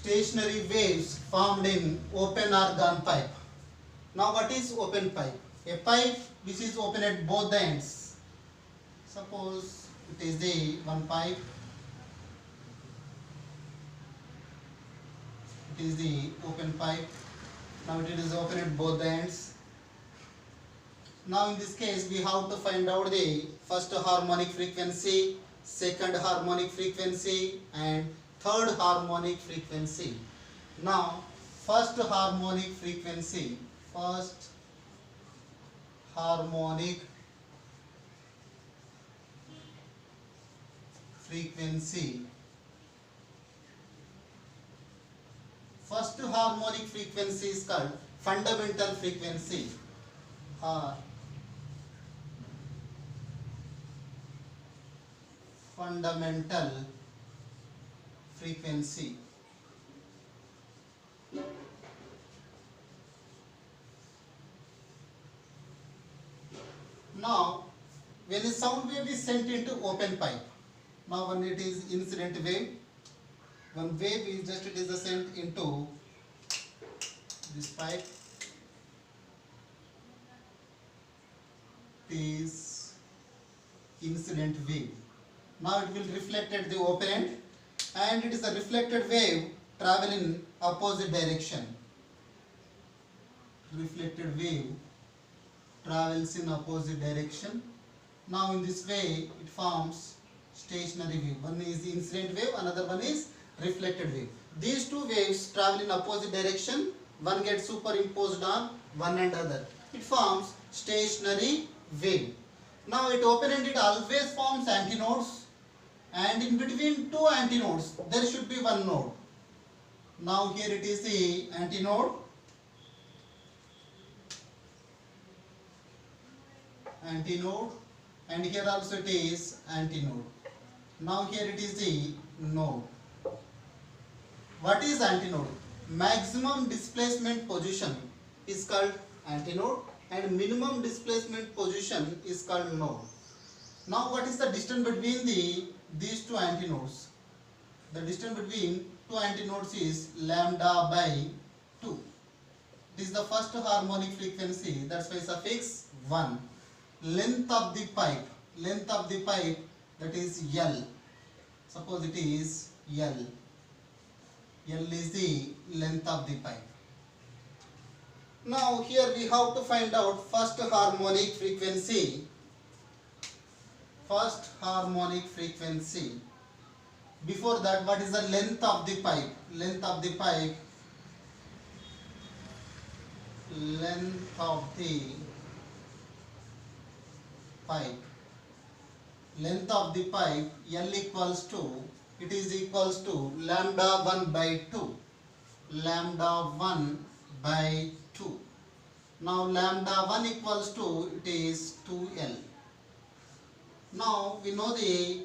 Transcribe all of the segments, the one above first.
stationary waves formed in open or gun pipe. Now what is open pipe? A pipe which is open at both the ends. Suppose it is the one pipe. It is the open pipe. Now it is open at both the ends. Now in this case we have to find out the first harmonic frequency, second harmonic frequency and third harmonic frequency. Now first harmonic frequency, first harmonic frequency. First harmonic frequency is called fundamental frequency. Fundamental frequency. Now, when a sound wave is sent into open pipe, now when it is incident wave, one wave is just it is sent into this pipe. It is incident wave. Now it will reflect at the open end, and it is a reflected wave travel in opposite direction. Reflected wave travels in opposite direction. Now in this way it forms stationary wave. One is the incident wave, another one is reflected wave. These two waves travel in opposite direction. One gets superimposed on one and other. It forms stationary wave. Now at open end it always forms antinodes, and in between two antinodes there should be one node. Now here it is the antinode, and here also it is antinode. Now here it is the node. What is antinode? Maximum displacement position is called antinode and minimum displacement position is called node. Now what is the distance between these two antinodes? The distance between two antinodes is lambda by 2. This is the first harmonic frequency, that's why suffix 1. Length of the pipe, that is L. Suppose it is L. L is the length of the pipe. Now here we have to find out first harmonic frequency. First harmonic frequency. Before that, what is the length of the pipe? Length of the pipe. Length of the pipe. Length of the pipe L equals to, it is equals to lambda 1 by 2. Lambda 1 by 2. Now lambda 1 equals to, it is 2L. Now we know the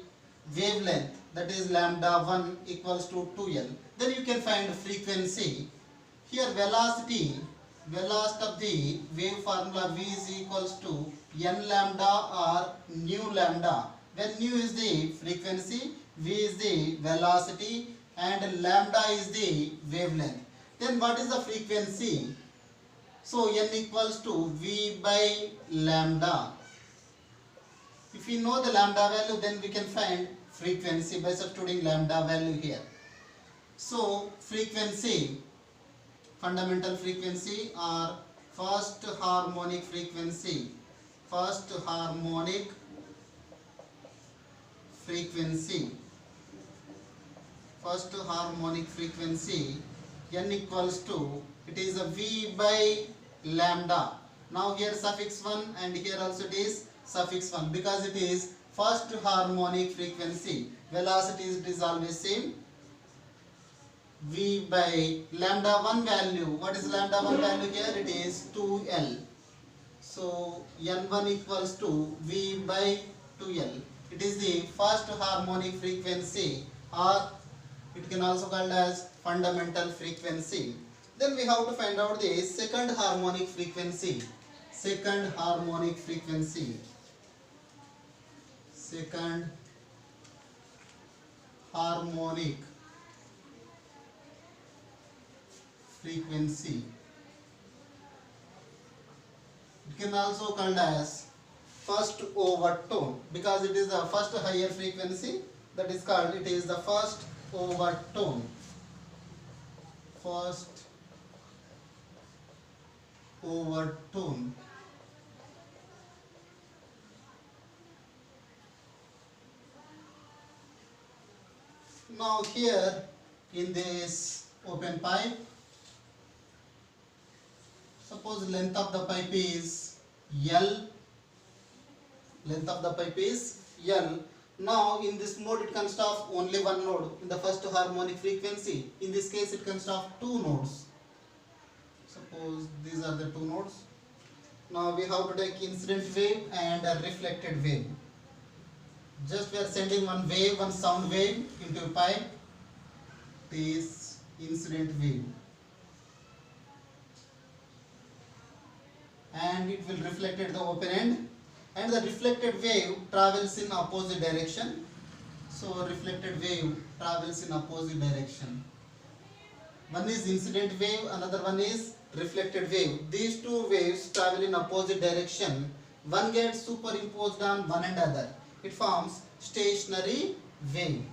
wavelength, that is lambda 1 equals to 2L. Then you can find frequency. Here velocity of the wave formula V is equals to n lambda or nu lambda. When nu is the frequency, V is the velocity and lambda is the wavelength. Then what is the frequency? So n equals to V by lambda. If we know the lambda value, then we can find frequency by substituting lambda value here. So frequency, fundamental frequency or first harmonic frequency. First harmonic frequency. First harmonic frequency n equals to, it is a V by lambda. Now here suffix 1 and here also it is suffix 1 because it is first harmonic frequency. Velocity is always same. V by lambda 1 value. What is lambda 1 value here? It is 2L. So n1 equals to V by 2L. It is the first harmonic frequency, or it can also called as fundamental frequency. Then we have to find out the second harmonic frequency. Second harmonic frequency. Second harmonic frequency. It can also called as first overtone because it is the first higher frequency, that is called, it is the first overtone. First overtone. Now here in this open pipe, suppose length of the pipe is L. Length of the pipe is L. Now in this mode it consists of only one node in the first harmonic frequency. In this case it consists of two nodes. Suppose these are the two nodes. Now we have to take incident wave and a reflected wave. Just we are sending one wave, one sound wave into a pipe. This incident wave. And it will reflect at the open end. And the reflected wave travels in opposite direction. So reflected wave travels in opposite direction. One is incident wave, another one is reflected wave. These two waves travel in opposite direction. One gets superimposed on one another. It forms stationary wave.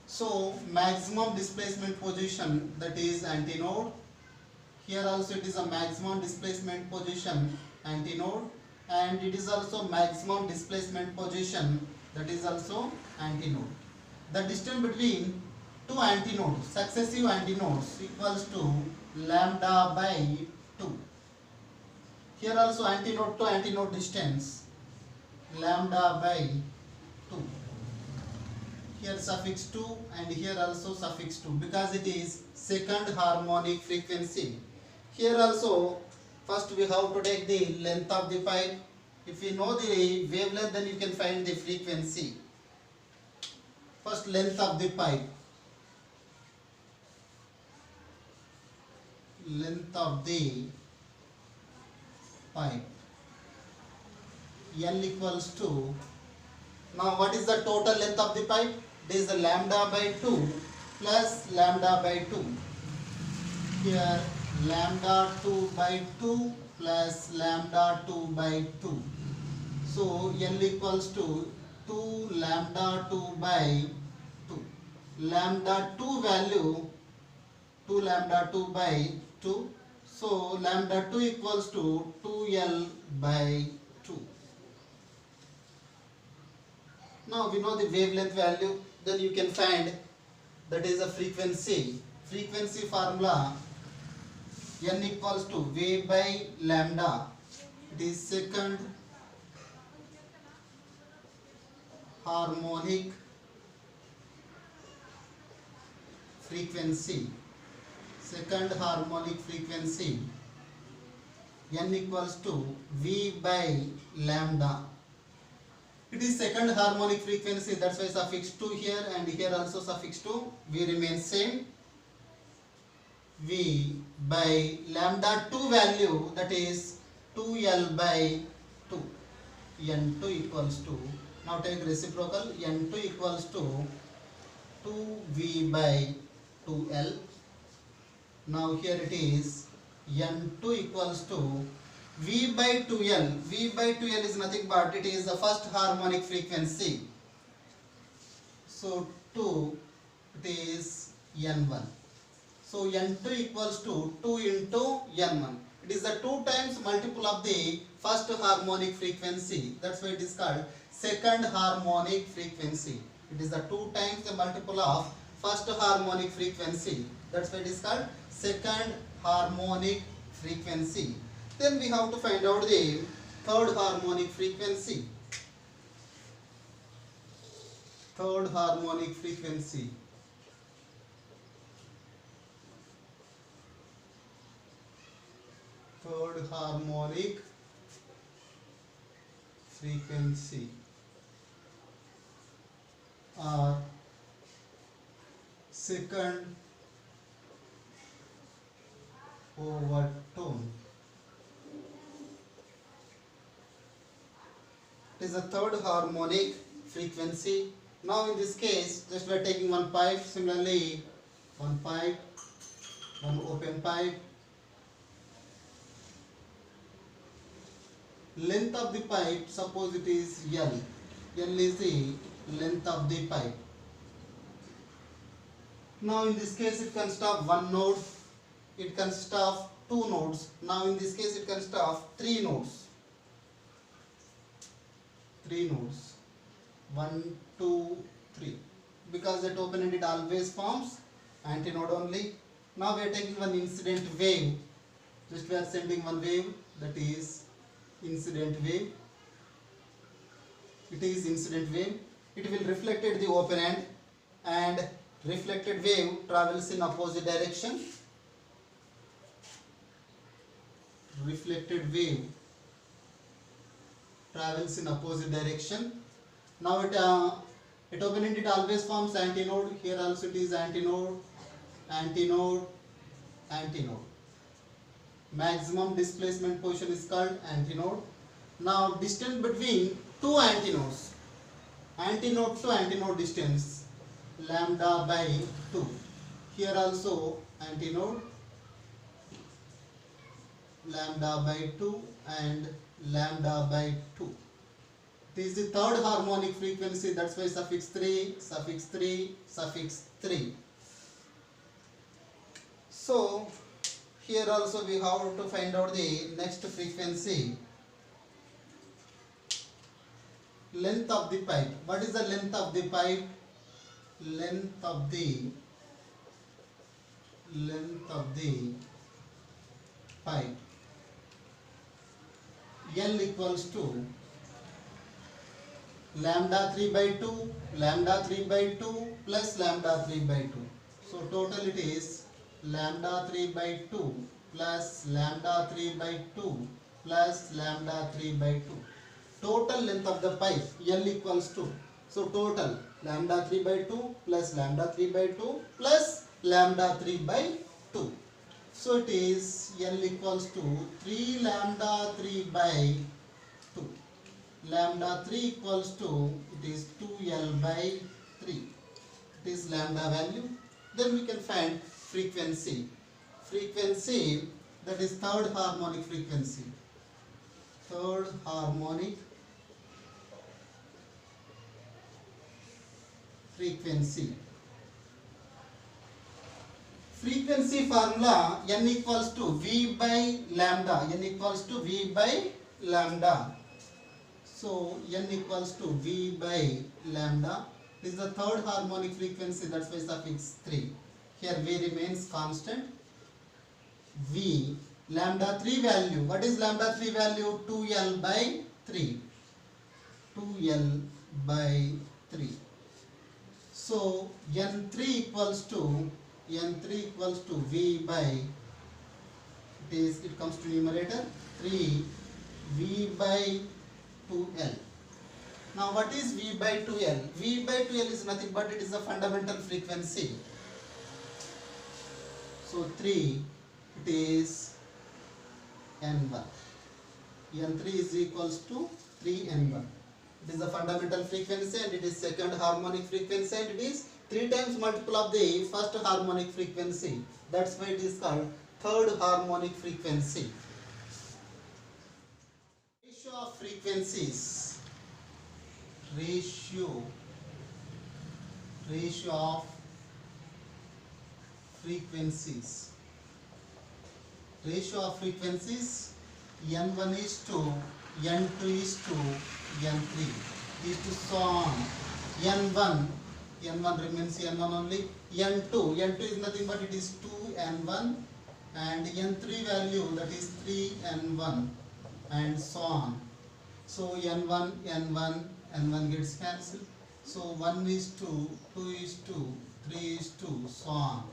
So maximum displacement position, that is antinode. Here also it is a maximum displacement position antinode, and it is also maximum displacement position, that is also antinode. The distance between two antinodes, successive antinodes, equals to lambda by 2. Here also antinode to antinode distance, lambda by 2. Here suffix 2 and here also suffix 2 because it is second harmonic frequency. Here also first we have to take the length of the pipe. If you know the wavelength, then you can find the frequency. First length of the pipe. Length of the pipe. L equals to, now what is the total length of the pipe? It is the lambda by 2 plus lambda by 2. Here lambda 2 by 2 plus lambda 2 by 2. So L equals to 2 lambda 2 by 2. Lambda 2 value 2 lambda 2 by 2. So lambda 2 equals to 2L by 2. Now we know the wavelength value, then you can find that is a frequency. Frequency formula N equals to V by lambda. It is second harmonic frequency. Second harmonic frequency. N equals to V by lambda. It is second harmonic frequency, that's why suffix 2 here and here also suffix 2. V remains same. V by lambda 2 value, that is 2L by 2. N2 equals to, now take reciprocal, N2 equals to 2V by 2L. Now here it is N2 equals to V by 2L. V by 2L is nothing but it is the first harmonic frequency. So 2, it is N1. So N2 equals to 2 into N1. It is the 2 times multiple of the first harmonic frequency. That's why it is called second harmonic frequency. It is the 2 times the multiple of first harmonic frequency. That's why it is called second harmonic frequency. Then we have to find out the third harmonic frequency. Third harmonic frequency. Third harmonic frequency or second overtone. It is a third harmonic frequency. Now in this case, just we are taking one pipe. Similarly, one pipe. one open pipe. Length of the pipe, suppose it is L. L is the length of the pipe. Now in this case it consists of one node, it consists of two nodes. Now in this case it consists of three nodes. Three nodes. 1, 2, 3. Because that open-ended always forms antinode only. Now we are taking one incident wave. Just we are sending one wave, that is incident wave. It is incident wave. It will reflect at the open end, and reflected wave travels in opposite direction. Reflected wave travels in opposite direction. Now it open-ended always forms antinode. Here also it is antinode, antinode, antinode. Maximum displacement position is called antinode. Now distance between two antinodes, antinode to antinode distance, lambda by 2. Here also antinode, lambda by 2 and lambda by 2. This is the third harmonic frequency, that's why suffix 3, suffix 3, suffix 3. So here also we have to find out the next frequency. Length of the pipe. What is the length of the pipe? Length of the pipe. L equals to lambda 3 by 2, lambda 3 by 2 plus lambda 3 by 2. So total it is lambda 3 by 2 plus lambda 3 by 2 plus lambda 3 by 2. Total length of the pipe L equals to, so total lambda 3 by 2 plus lambda 3 by 2 plus lambda 3 by 2. So it is L equals to 3 lambda 3 by 2. Lambda 3 equals to, it is 2L by 3. It is lambda value. Then we can find frequency. Frequency, that is third harmonic frequency. Third harmonic frequency. Frequency formula n equals to V by lambda. N equals to V by lambda. So n equals to V by lambda. This is the third harmonic frequency, that's why suffix 3. Here V remains constant. V, lambda 3 value. What is lambda 3 value? 2L by 3. 2L by 3. So N3 equals to V by, it comes to numerator 3 V by 2L. Now what is V by 2L? V by 2L is nothing but it is the fundamental frequency. So 3, it is N1. N3 is equals to 3N1. It is the fundamental frequency and it is second harmonic frequency and it is 3 times multiple of the first harmonic frequency. That's why it is called third harmonic frequency. Ratio of frequencies. Ratio of frequencies. Ratio of frequencies, N1 is to N2 is to N3 is to so on. N1 remains N1 only. N2 is nothing but it is 2N1 and N3 value, that is 3N1 and so on. So N1 gets cancelled. So 1 is to, 2 is to, 3 is to, so on.